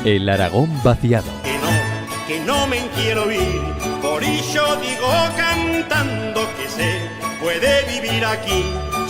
El Aragón vaciado. Que no me quiero ir, por ello digo cantando que se puede vivir aquí,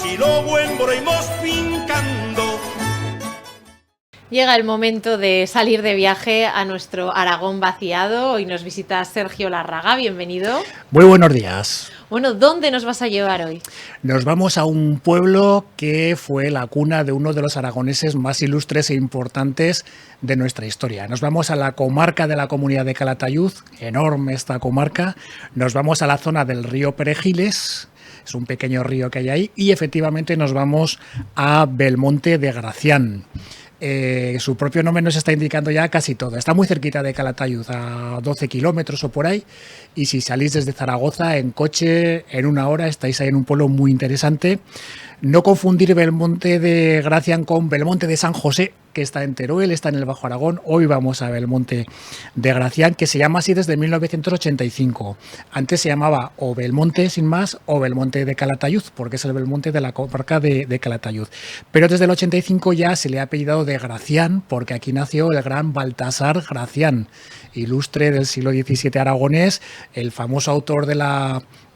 si lo buen broimos fincando. Llega el momento de salir de viaje a nuestro Aragón vaciado. Hoy nos visita Sergio Larraga, bienvenido. Muy buenos días. Bueno, ¿dónde nos vas a llevar hoy? Nos vamos a un pueblo que fue la cuna de uno de los aragoneses más ilustres e importantes de nuestra historia. Nos vamos a la comarca de la Comunidad de Calatayud, enorme esta comarca. Nos vamos a la zona del río Perejiles, es un pequeño río que hay ahí, y efectivamente nos vamos a Belmonte de Gracián. Su propio nombre nos está indicando ya casi todo. Está muy cerquita de Calatayud, a 12 kilómetros o por ahí, y si salís desde Zaragoza en coche, en una hora estáis ahí en un pueblo muy interesante. No confundir Belmonte de Gracián con Belmonte de San José, que está en Teruel, está en el Bajo Aragón. Hoy vamos a Belmonte de Gracián, que se llama así desde 1985. Antes se llamaba o Belmonte sin más o Belmonte de Calatayud, porque es el Belmonte de la comarca de Calatayud. Pero desde el 85 ya se le ha apellidado de Gracián, porque aquí nació el gran Baltasar Gracián, ilustre del siglo XVII aragonés, el famoso autor de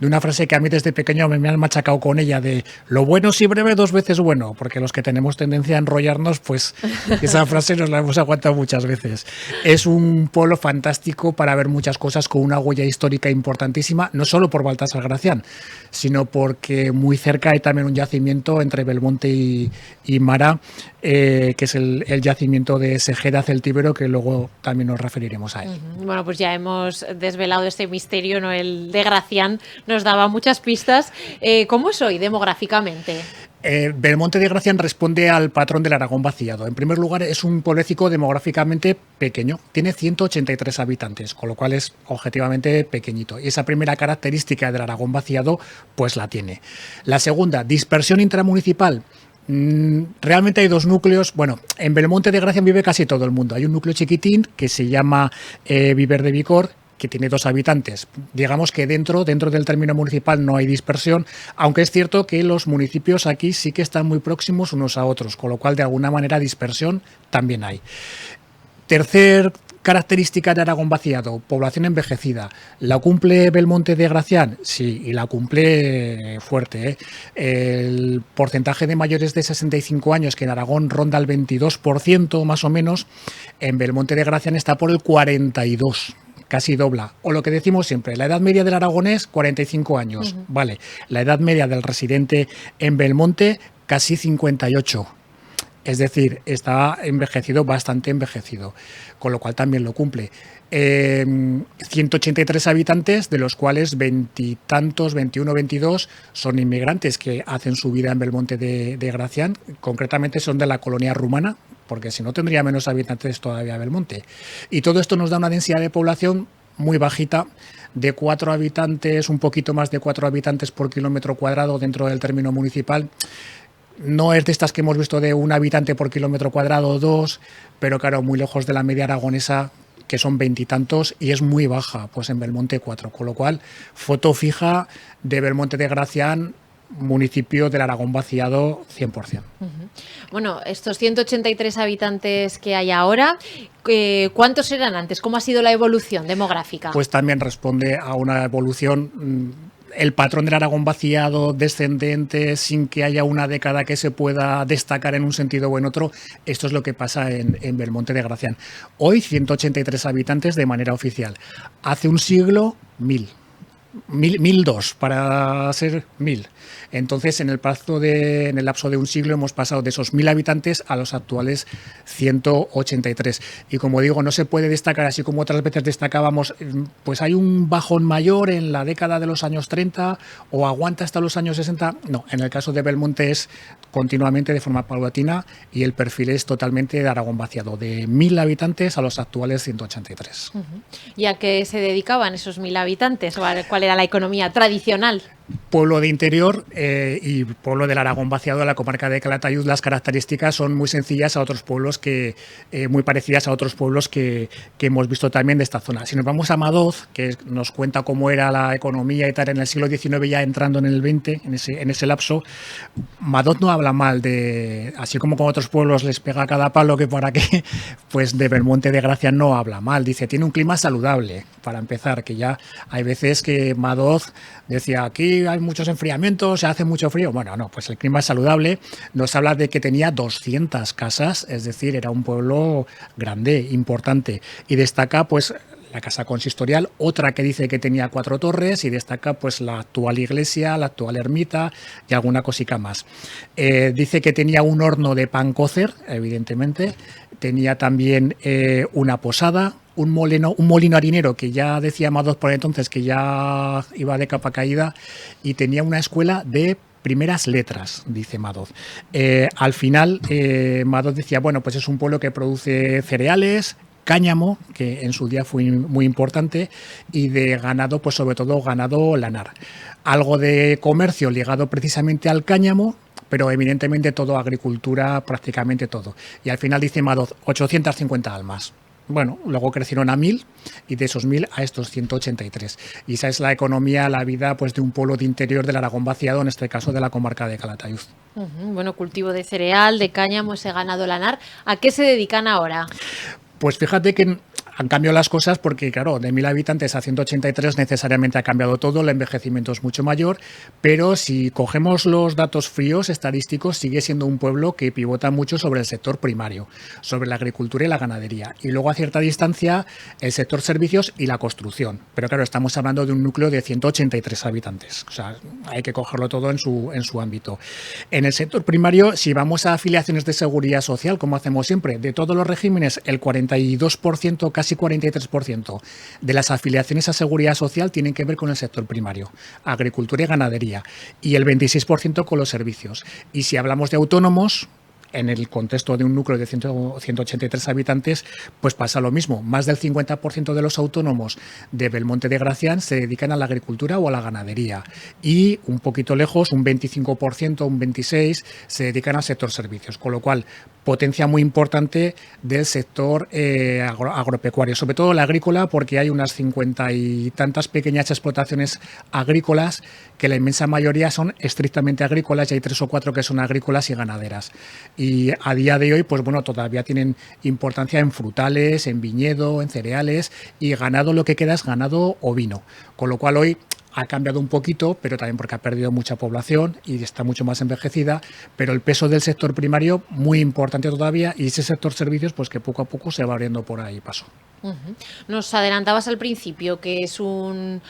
una frase que a mí desde pequeño me han machacado con ella, de lo bueno si breve, dos veces bueno, porque los que tenemos tendencia a enrollarnos, pues esa frase nos la hemos aguantado muchas veces. Es un pueblo fantástico para ver muchas cosas, con una huella histórica importantísima, no solo por Baltasar Gracián, sino porque muy cerca hay también un yacimiento entre Belmonte y Mara, que es el yacimiento de Segeda Celtíbero, que luego también nos referiremos a él. Bueno, pues ya hemos desvelado este misterio, ¿no? El de Gracián nos daba muchas pistas. ¿Cómo es hoy demográficamente? Belmonte de Gracián responde al patrón del Aragón vaciado. En primer lugar, es un pueblecito demográficamente pequeño. Tiene 183 habitantes, con lo cual es objetivamente pequeñito. Y esa primera característica del Aragón vaciado, pues la tiene. La segunda, dispersión intramunicipal. Realmente hay dos núcleos. Bueno, en Belmonte de Gracián vive casi todo el mundo. Hay un núcleo chiquitín que se llama Viver de Vicor, que tiene 2 habitantes. Digamos que dentro del término municipal no hay dispersión, aunque es cierto que los municipios aquí sí que están muy próximos unos a otros, con lo cual de alguna manera dispersión también hay. Tercer característica de Aragón vaciado, población envejecida. ¿La cumple Belmonte de Gracián? Sí, y la cumple fuerte. El porcentaje de mayores de 65 años, que en Aragón ronda el 22% más o menos, en Belmonte de Gracián está por el 42%. Casi dobla. O lo que decimos siempre, la edad media del aragonés, 45 años. Vale. La edad media del residente en Belmonte, casi 58. Es decir, está envejecido, bastante envejecido, con lo cual también lo cumple. 183 habitantes, de los cuales 20 tantos, 21, 22, son inmigrantes que hacen su vida en Belmonte de Gracián. Concretamente son de la colonia rumana, porque si no tendría menos habitantes todavía Belmonte. Y todo esto nos da una densidad de población muy bajita, de 4 habitantes, un poquito más de 4 habitantes por kilómetro cuadrado dentro del término municipal. No es de estas que hemos visto de 1 habitante por kilómetro cuadrado o 2, pero claro, muy lejos de la media aragonesa, que son 20 y tantos, y es muy baja, pues en Belmonte 4. Con lo cual, foto fija de Belmonte de Gracián, municipio del Aragón vaciado 100%. Bueno, estos 183 habitantes que hay ahora, ¿cuántos eran antes? ¿Cómo ha sido la evolución demográfica? Pues también responde a una evolución. El patrón del Aragón vaciado descendente, sin que haya una década que se pueda destacar en un sentido o en otro. Esto es lo que pasa en Belmonte de Gracián. Hoy 183 habitantes de manera oficial. Hace un siglo 1002 para ser 1000. Entonces, en el lapso de un siglo hemos pasado de esos 1000 habitantes a los actuales 183. Y como digo, no se puede destacar, así como otras veces destacábamos, pues hay un bajón mayor en la década de los años 30 o aguanta hasta los años 60. No, en el caso de Belmonte es continuamente de forma paulatina y el perfil es totalmente de Aragón vaciado, de 1000 habitantes a los actuales 183. ¿Y a qué se dedicaban esos 1000 habitantes? ¿Cuál era la economía tradicional? Pueblo de interior y pueblo del Aragón vaciado de la comarca de Calatayud. Las características son muy sencillas a otros pueblos muy parecidas a otros pueblos que hemos visto también de esta zona. Si nos vamos a Madoz, que nos cuenta cómo era la economía y tal en el siglo XIX, ya entrando en el XX, en ese lapso, Madoz no habla mal de, así como con otros pueblos les pega cada palo que por aquí, pues de Belmonte de Gracia no habla mal. Dice, tiene un clima saludable, para empezar, que ya hay veces que Madoz decía, aquí hay muchos enfriamientos, se hace mucho frío. Bueno, no, pues el clima es saludable. Nos habla de que tenía 200 casas, es decir, era un pueblo grande, importante. Y destaca, pues, la casa consistorial, otra que dice que tenía 4 torres y destaca pues la actual iglesia, la actual ermita y alguna cosica más. Dice que tenía un horno de pan cocer, evidentemente, tenía también una posada, un molino harinero que ya decía Madoz por entonces que ya iba de capa caída, y tenía una escuela de primeras letras, dice Madoz. Al final, Madoz decía, bueno, pues es un pueblo que produce cereales, cáñamo, que en su día fue muy importante, y de ganado, pues sobre todo ganado lanar. Algo de comercio ligado precisamente al cáñamo, pero evidentemente todo agricultura, prácticamente todo. Y al final dice Madoz, 850 almas. Bueno, luego crecieron a 1000 y de esos 1000 a estos 183. Y esa es la economía, la vida pues de un pueblo de interior del Aragón vaciado, en este caso de la comarca de Calatayud. Bueno, cultivo de cereal, de cáñamo, ese ganado lanar. ¿A qué se dedican ahora? Pues fíjate que han cambiado las cosas porque, claro, de 1000 habitantes a 183 necesariamente ha cambiado todo, el envejecimiento es mucho mayor, pero si cogemos los datos fríos estadísticos, sigue siendo un pueblo que pivota mucho sobre el sector primario, sobre la agricultura y la ganadería, y luego a cierta distancia el sector servicios y la construcción. Pero claro, estamos hablando de un núcleo de 183 habitantes, o sea, hay que cogerlo todo en su ámbito. En el sector primario, si vamos a afiliaciones de seguridad social, como hacemos siempre, de todos los regímenes, el 42%, casi 43% de las afiliaciones a seguridad social tienen que ver con el sector primario, agricultura y ganadería, y el 26% con los servicios. Y si hablamos de autónomos, en el contexto de un núcleo de 183 habitantes, pues pasa lo mismo. Más del 50% de los autónomos de Belmonte de Gracián se dedican a la agricultura o a la ganadería. Y un poquito lejos, un 25%, un 26%, se dedican al sector servicios. Con lo cual, potencia muy importante del sector agropecuario, sobre todo la agrícola, porque hay unas 50 y tantas pequeñas explotaciones agrícolas que la inmensa mayoría son estrictamente agrícolas, y hay 3 o 4 que son agrícolas y ganaderas. Y a día de hoy, pues bueno, todavía tienen importancia en frutales, en viñedo, en cereales, y ganado, lo que queda es ganado ovino. Con lo cual hoy ha cambiado un poquito, pero también porque ha perdido mucha población y está mucho más envejecida, pero el peso del sector primario muy importante todavía, y ese sector servicios pues que poco a poco se va abriendo por ahí paso. Nos adelantabas al principio que es un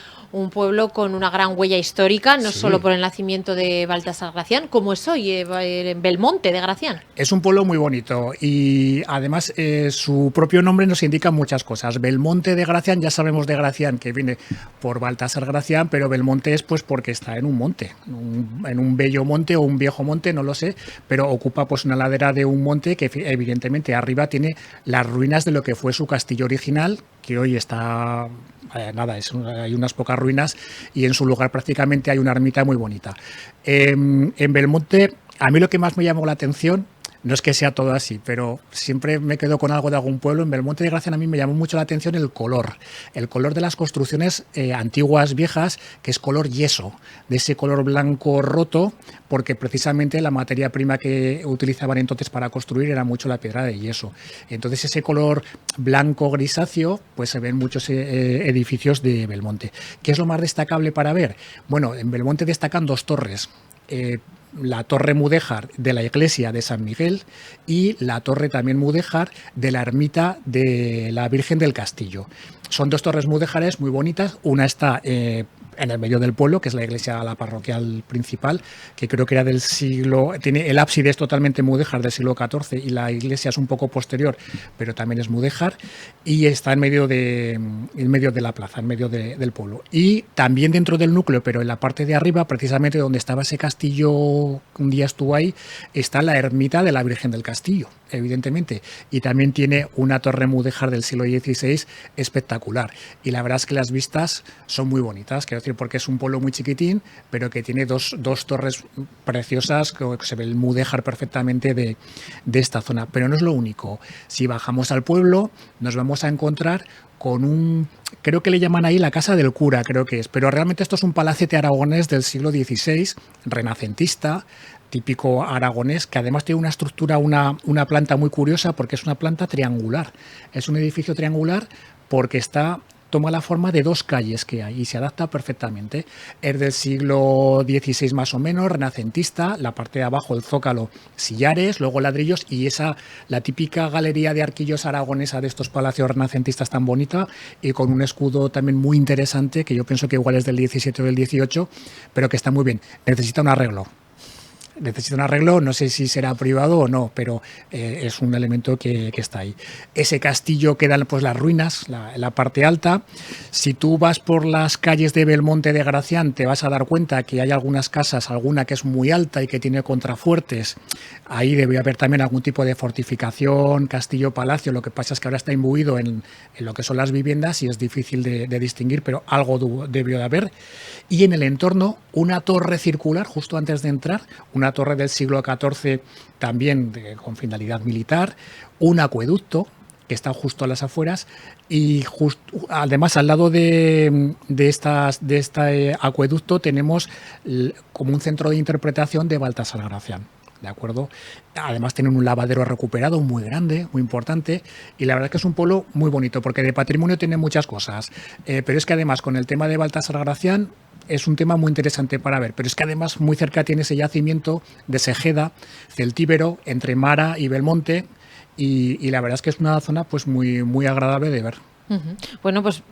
pueblo con una gran huella histórica, no solo por el nacimiento de Baltasar Gracián, como es hoy en Belmonte de Gracián. Es un pueblo muy bonito y además su propio nombre nos indica muchas cosas. Belmonte de Gracián, ya sabemos de Gracián que viene por Baltasar Gracián, pero Belmonte es pues porque está en un monte, en un bello monte o un viejo monte, no lo sé, pero ocupa pues una ladera de un monte que evidentemente arriba tiene las ruinas de lo que fue su castillo original, que hoy está, hay unas pocas ruinas, y en su lugar prácticamente hay una ermita muy bonita. En Belmonte, a mí lo que más me llamó la atención, no es que sea todo así, pero siempre me quedo con algo de algún pueblo. En Belmonte de Gracián a mí me llamó mucho la atención el color de las construcciones antiguas, viejas, que es color yeso, de ese color blanco roto, porque precisamente la materia prima que utilizaban entonces para construir era mucho la piedra de yeso. Entonces ese color blanco grisáceo, pues se ven muchos edificios de Belmonte. ¿Qué es lo más destacable para ver? Bueno, en Belmonte destacan 2 torres. La torre mudéjar de la iglesia de San Miguel y la torre también mudéjar de la ermita de la Virgen del Castillo. Son 2 torres mudéjares muy bonitas. Una está en el medio del pueblo, que es la iglesia, la parroquial principal, que creo que era del siglo... Tiene el ábside es totalmente mudéjar del siglo XIV y la iglesia es un poco posterior, pero también es mudéjar, y está en medio de la plaza, en medio del pueblo. Y también dentro del núcleo, pero en la parte de arriba, precisamente donde estaba ese castillo, un día estuvo ahí, está la ermita de la Virgen del Castillo, evidentemente, y también tiene una torre mudéjar del siglo XVI espectacular. Y la verdad es que las vistas son muy bonitas, que decir, porque es un pueblo muy chiquitín, pero que tiene dos torres preciosas, que se ve el mudéjar perfectamente de esta zona. Pero no es lo único. Si bajamos al pueblo, nos vamos a encontrar con creo que le llaman ahí la Casa del Cura, creo que es, pero realmente esto es un palacete aragonés del siglo XVI, renacentista, típico aragonés, que además tiene una estructura, una planta muy curiosa, porque es una planta triangular. Es un edificio triangular porque toma la forma de dos calles que hay y se adapta perfectamente. Es del siglo XVI más o menos, renacentista, la parte de abajo, el zócalo, sillares, luego ladrillos y la típica galería de arquillos aragonesa de estos palacios renacentistas tan bonita y con un escudo también muy interesante, que yo pienso que igual es del 17 o del 18, pero que está muy bien. Necesita un arreglo. No sé si será privado o no, pero es un elemento que está ahí. Ese castillo queda pues las ruinas, la parte alta. Si tú vas por las calles de Belmonte de Gracián, te vas a dar cuenta que hay algunas casas, alguna que es muy alta y que tiene contrafuertes. Ahí debe haber también algún tipo de fortificación, castillo-palacio. Lo que pasa es que ahora está imbuido en lo que son las viviendas y es difícil de distinguir, pero algo debió de haber. Y en el entorno, una torre circular, justo antes de entrar, una torre del siglo XIV también con finalidad militar, un acueducto que está justo a las afueras y además al lado de este acueducto tenemos como un centro de interpretación de Baltasar Gracián. ¿De acuerdo? Además tienen un lavadero recuperado muy grande, muy importante, y la verdad es que es un pueblo muy bonito, porque de patrimonio tiene muchas cosas, pero es que además con el tema de Baltasar Gracián es un tema muy interesante para ver, pero es que además muy cerca tiene ese yacimiento de Segeda, celtíbero, entre Mara y Belmonte, y la verdad es que es una zona pues muy, muy agradable de ver. Bueno, pues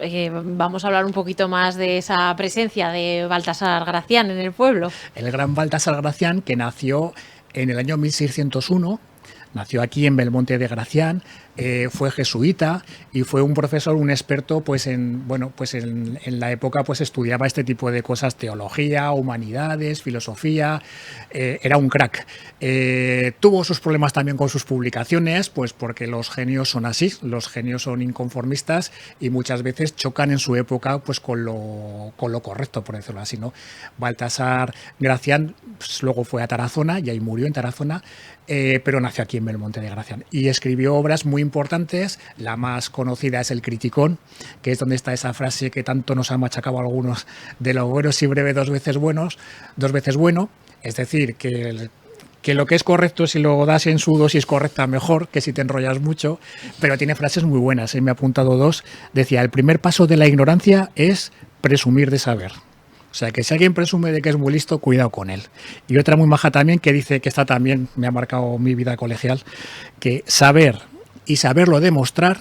vamos a hablar un poquito más de esa presencia de Baltasar Gracián en el pueblo. El gran Baltasar Gracián, que nació en el año 1601, nació aquí en Belmonte de Gracián, fue jesuita y fue un profesor, un experto, pues en la época pues estudiaba este tipo de cosas, teología, humanidades, filosofía, era un crack. Tuvo sus problemas también con sus publicaciones, pues porque los genios son así, los genios son inconformistas y muchas veces chocan en su época pues con lo correcto, por decirlo así, ¿no? Baltasar Gracián pues, luego fue a Tarazona y ahí murió en Tarazona, pero nació aquí en Belmonte de Gracián y escribió obras muy importantes. La más conocida es El Criticón, que es donde está esa frase que tanto nos han machacado algunos de lo bueno si breve dos veces bueno, es decir, que lo que es correcto, si lo das en su dosis correcta, mejor que si te enrollas mucho, pero tiene frases muy buenas, me he apuntado dos. Decía, el primer paso de la ignorancia es presumir de saber. O sea, que si alguien presume de que es muy listo, cuidado con él. Y otra muy maja también, que dice, que esta también me ha marcado mi vida colegial, que saber y saberlo demostrar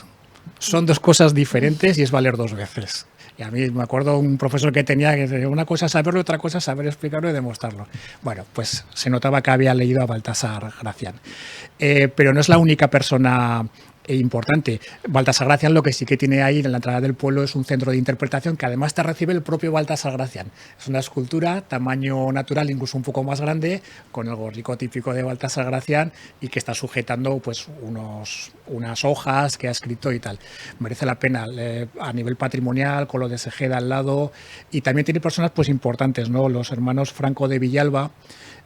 son dos cosas diferentes y es valer dos veces. Y a mí me acuerdo un profesor que tenía que decir, una cosa es saberlo y otra cosa es saber explicarlo y demostrarlo. Bueno, pues se notaba que había leído a Baltasar Gracián. Pero no es la única persona importante. Baltasar Gracián lo que sí que tiene ahí en la entrada del pueblo es un centro de interpretación que además te recibe el propio Baltasar Gracián. Es una escultura, tamaño natural, incluso un poco más grande, con el gorrico típico de Baltasar Gracián y que está sujetando pues unas hojas que ha escrito y tal. Merece la pena a nivel patrimonial, con lo de Segeda al lado, y también tiene personas pues importantes, ¿no? Los hermanos Franco de Villalba,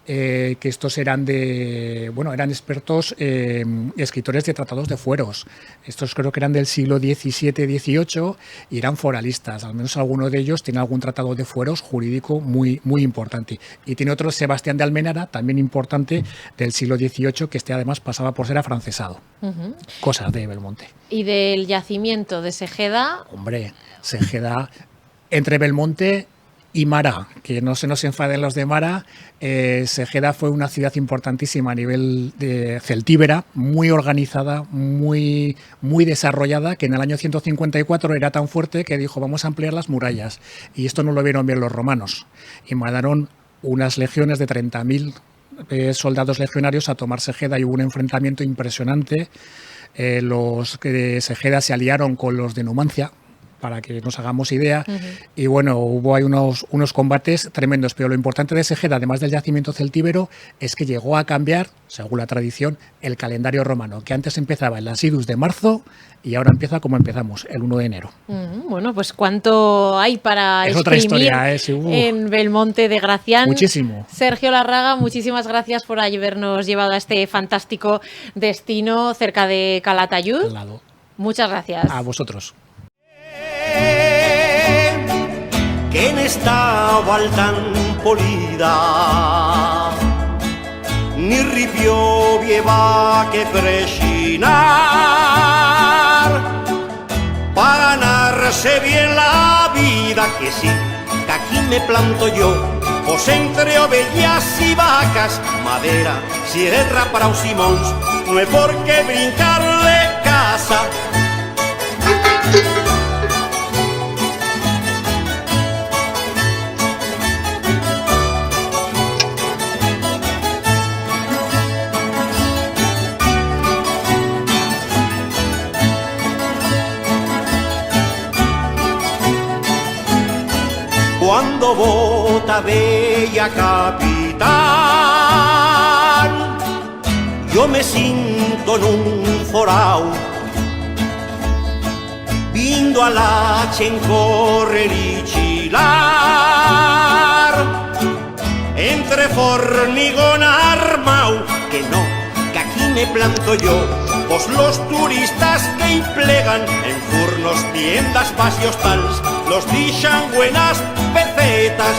que estos eran expertos escritores de tratados de fueros. Estos creo que eran del siglo XVII-XVIII y eran foralistas. Al menos alguno de ellos tiene algún tratado de fueros jurídico muy, muy importante. Y tiene otro, Sebastián de Almenara, también importante, del siglo XVIII, que además pasaba por ser afrancesado. Cosas de Belmonte. ¿Y del yacimiento de Segeda? Hombre, Segeda, entre Belmonte y Mara, que no se nos enfaden los de Mara, Segeda fue una ciudad importantísima a nivel de celtíbera, muy organizada, muy, muy desarrollada, que en el año 154 era tan fuerte que dijo vamos a ampliar las murallas. Y esto no lo vieron bien los romanos. Y mandaron unas legiones de 30.000 soldados legionarios a tomar Segeda y hubo un enfrentamiento impresionante. Los de Segeda se aliaron con los de Numancia para que nos hagamos idea. Y bueno, hubo ahí unos combates tremendos, pero lo importante de Segeda, además del yacimiento celtíbero, es que llegó a cambiar, según la tradición, el calendario romano, que antes empezaba el Asidus de marzo y ahora empieza como empezamos, el 1 de enero. Bueno, pues cuánto hay para es otra exprimir historia, sí, en Belmonte de Gracián. Muchísimo. Sergio Larraga, muchísimas gracias por habernos llevado a este fantástico destino cerca de Calatayud. Al lado. Muchas gracias. A vosotros. Que en esta val tan polida ni ripio vieva que prechinar para ganarse bien la vida, que sí, que aquí me planto yo, pues entre ovejas y vacas, madera, sierra para un simons, no hay por qué brincarle casa. Cuando vota bella capitán, yo me siento en un forao, vindo a la chen correr y chilar, entre formigón armao, que no, que aquí me planto yo, pues los turistas que plegan en furnos, tiendas, pasios tals, los dixan buenas pesetas.